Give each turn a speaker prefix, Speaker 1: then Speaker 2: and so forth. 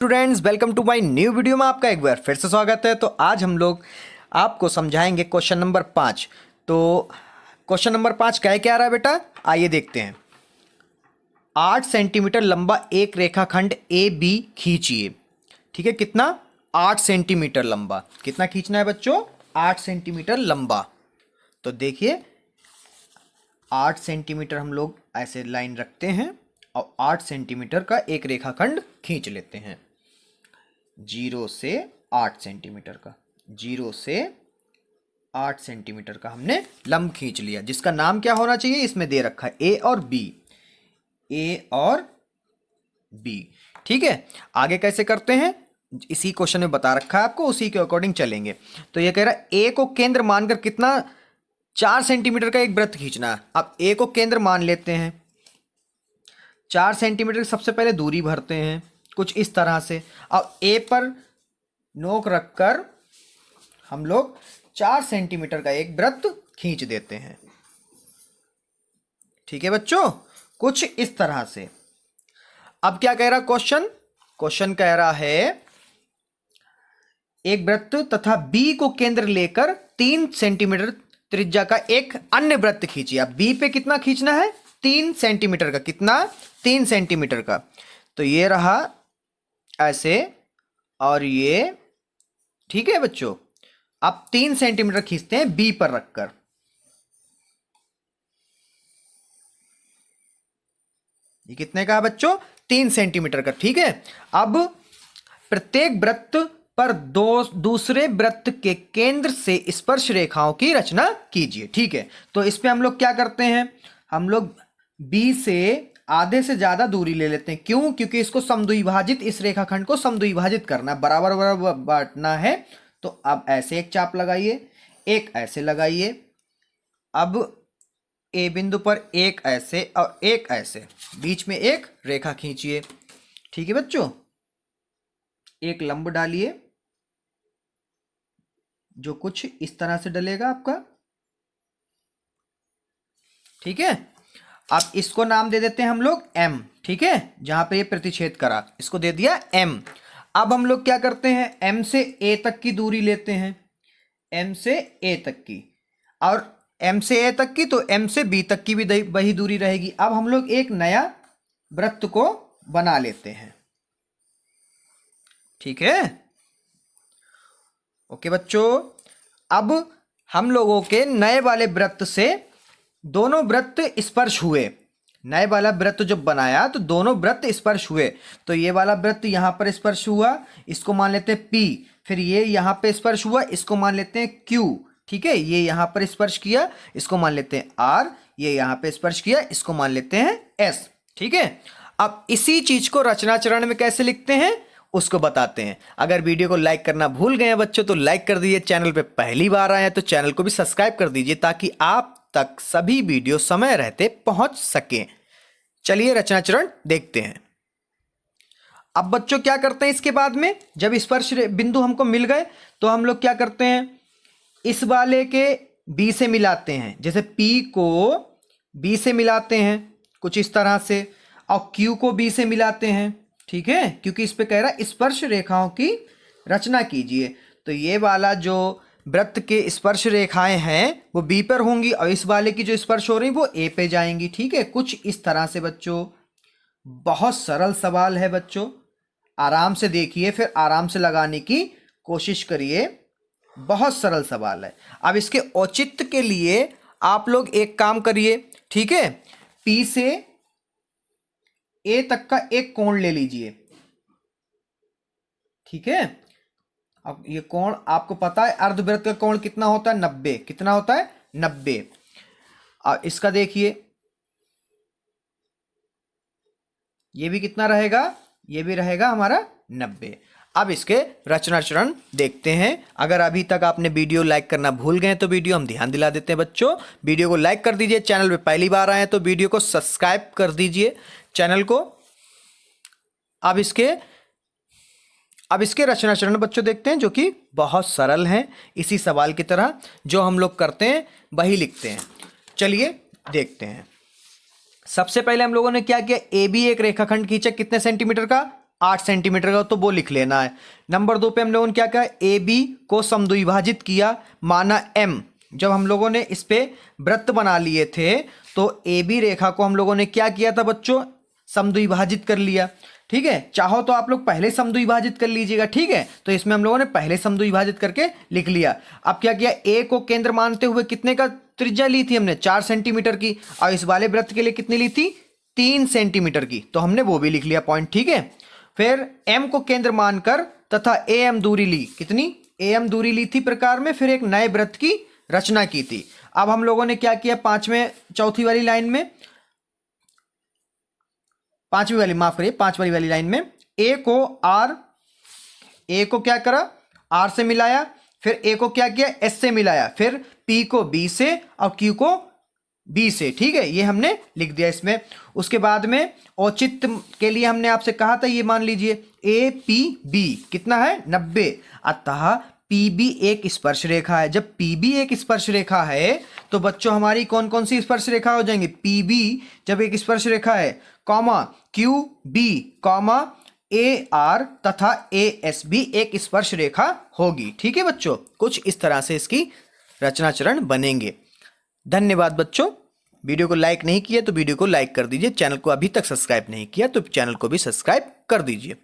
Speaker 1: Students, welcome to my new video में आपका एक बार फिर से स्वागत है। तो आज हम लोग आपको समझाएंगे क्वेश्चन नंबर 5। तो क्वेश्चन नंबर 5 क्या आ रहा है बेटा, आइए देखते हैं। 8 सेंटीमीटर लंबा एक रेखाखंड ए बी खींचिए। ठीक है, कितना? 8 सेंटीमीटर लंबा। कितना खींचना है बच्चों? 8 सेंटीमीटर लंबा। तो देखिए 8 सेंटीमीटर हम लोग ऐसे लाइन रखते हैं और 8 सेंटीमीटर का एक रेखाखंड खींच लेते हैं। 0 से 8 सेंटीमीटर का, 0 से 8 सेंटीमीटर का हमने लंब खींच लिया, जिसका नाम क्या होना चाहिए? इसमें दे रखा है ए और बी, ए और बी। ठीक है, आगे कैसे करते हैं इसी क्वेश्चन में बता रखा है आपको, उसी के अकॉर्डिंग चलेंगे। तो ये कह रहा है ए को केंद्र मानकर कितना 4 सेंटीमीटर का एक वृत्त खींचना है। अब ए को केंद्र मान लेते हैं, 4 सेंटीमीटर सबसे पहले दूरी भरते हैं कुछ इस तरह से। अब ए पर नोक रखकर हम लोग 4 सेंटीमीटर का एक वृत्त खींच देते हैं। ठीक है बच्चों, कुछ इस तरह से। अब क्या कह रहा क्वेश्चन? क्वेश्चन कह रहा है एक वृत्त तथा बी को केंद्र लेकर 3 सेंटीमीटर त्रिज्या का एक अन्य वृत्त खींचिए। अब बी पे कितना खींचना है? 3 सेंटीमीटर का। कितना? 3 सेंटीमीटर का। तो ये रहा ऐसे और ये। ठीक है बच्चों, अब 3 सेंटीमीटर खींचते हैं बी पर रखकर। ये कितने का है बच्चों? 3 सेंटीमीटर का। ठीक है, अब प्रत्येक वृत्त पर दूसरे वृत्त के केंद्र से स्पर्श रेखाओं की रचना कीजिए। ठीक है, तो इस पे हम लोग क्या करते हैं? हम लोग बी से आधे से ज्यादा दूरी ले लेते हैं। क्यों? क्योंकि इसको समद्विभाजित, इस रेखाखंड को समद्विभाजित करना, बराबर बराबर बांटना है। तो अब ऐसे एक चाप लगाइए, एक ऐसे लगाइए। अब ए बिंदु पर एक ऐसे और एक ऐसे, बीच में एक रेखा खींचिए। ठीक है बच्चों, एक लंब डालिए जो कुछ इस तरह से डलेगा आपका। ठीक है, अब इसको नाम दे देते हैं हम लोग M। ठीक है, जहां पे ये प्रतिच्छेद करा इसको दे दिया M। अब हम लोग क्या करते हैं? M से A तक की दूरी लेते हैं, M से A तक की, और M से A तक की, तो M से B तक की भी वही दूरी रहेगी। अब हम लोग एक नया वृत्त को बना लेते हैं। ठीक है, ओके बच्चों। अब हम लोगों के नए वाले वृत्त से दोनों वृत्त स्पर्श हुए। नए वाला वृत्त जब बनाया तो दोनों वृत्त स्पर्श हुए। तो ये वाला वृत्त यहां पर स्पर्श हुआ, इसको मान लेते हैं P। फिर ये यहां पे स्पर्श हुआ, इसको मान लेते हैं Q। ठीक है, ये यहां पर स्पर्श किया, इसको मान लेते हैं R। ये यहां पे स्पर्श किया, इसको मान लेते हैं S। ठीक है, अब इसी चीज को रचनाचरण में कैसे लिखते हैं उसको बताते हैं। अगर वीडियो को लाइक करना भूल गए हैं बच्चों तो लाइक कर दीजिए। चैनल पे पहली बार आए हैं तो चैनल को भी सब्सक्राइब कर दीजिए, ताकि आप तक सभी वीडियो समय रहते पहुंच सके। चलिए रचनाचरण देखते हैं। अब बच्चों क्या करते हैं इसके बाद में, जब स्पर्श बिंदु हमको मिल गए तो हम लोग क्या करते हैं? इस वाले के बी से मिलाते हैं। जैसे P को बी से मिलाते हैं कुछ इस तरह से, और Q को बी से मिलाते हैं। ठीक है, क्योंकि इस पे कह रहा है स्पर्श रेखाओं की रचना कीजिए। तो ये वाला जो वृत्त के स्पर्श रेखाएं हैं वो बी पर होंगी, और इस वाले की जो स्पर्श हो रही वो ए पे जाएंगी। ठीक है, कुछ इस तरह से बच्चों। बहुत सरल सवाल है बच्चों, आराम से देखिए, फिर आराम से लगाने की कोशिश करिए। बहुत सरल सवाल है। अब इसके औचित्य के लिए आप लोग एक काम करिए। ठीक है, पी से ए तक का एक कोण ले लीजिए। ठीक है, अब ये कोण आपको पता है अर्धवृत्त का कोण कितना होता है? 90। कितना होता है? 90। और इसका देखिए ये भी कितना रहेगा? ये भी रहेगा हमारा 90। अब इसके रचनाचरण देखते हैं। अगर अभी तक आपने वीडियो लाइक करना भूल गए तो वीडियो हम ध्यान दिला देते हैं बच्चों। वीडियो को लाइक कर दीजिए, चैनल पे पहली बार आए हैं तो वीडियो को सब्सक्राइब कर दीजिए चैनल को। अब इसके रचनाचरण बच्चों देखते हैं, जो कि बहुत सरल हैं। इसी सवाल की तरह जो हम लोग करते हैं वही लिखते हैं। चलिए देखते हैं। सबसे पहले हम लोगों ने क्या किया? ए बी एक रेखाखंड खींचा, कितने सेंटीमीटर का? 8 सेंटीमीटर का, तो वो लिख लेना है। नंबर 2 पे हम लोगों ने क्या कहा, ए बी को समद्विभाजित किया, माना एम। जब हम लोगों ने इस पे वृत्त बना लिए थे तो ए बी रेखा को हम लोगों ने क्या किया था बच्चों, समद्विभाजित कर लिया। ठीक है, चाहो तो आप लोग पहले समद्विभाजित कर लीजिएगा। ठीक है, तो इसमें हम लोगों ने पहले समद्विभाजित करके लिख लिया। अब क्या किया, ए को केंद्र मानते हुए कितने का त्रिज्या ली थी हमने, 4 सेंटीमीटर की, और इस वाले वृत्त के लिए कितनी ली थी, 3 सेंटीमीटर की, तो हमने वो भी लिख लिया पॉइंट। ठीक है, फिर एम को केंद्र मानकर तथा ए एम दूरी ली, कितनी, ए एम दूरी ली थी प्रकार में, फिर एक नए वृत्त की रचना की थी। अब हम लोगों ने क्या किया, चौथी वाली लाइन में, पांचवी वाली लाइन में ए को क्या करा, आर से मिलाया, फिर ए को क्या किया, एस से मिलाया, फिर पी को बी से और क्यू को बी से। ठीक है, ये हमने लिख दिया इसमें। उसके बाद में औचित्य के लिए हमने आपसे कहा था, ये मान लीजिए ए पी बी कितना है, 90, अतः पी बी एक स्पर्श रेखा है। जब पी बी एक स्पर्श रेखा है तो बच्चों हमारी कौन कौन सी स्पर्श रेखा हो जाएंगी, पी बी जब एक स्पर्श रेखा है, comma Q B, comma A R तथा ए एस भी एक स्पर्श रेखा होगी। ठीक है बच्चों, कुछ इस तरह से इसकी रचना चरण बनेंगे। धन्यवाद बच्चों। वीडियो को लाइक नहीं किया तो वीडियो को लाइक कर दीजिए, चैनल को अभी तक सब्सक्राइब नहीं किया तो चैनल को भी सब्सक्राइब कर दीजिए।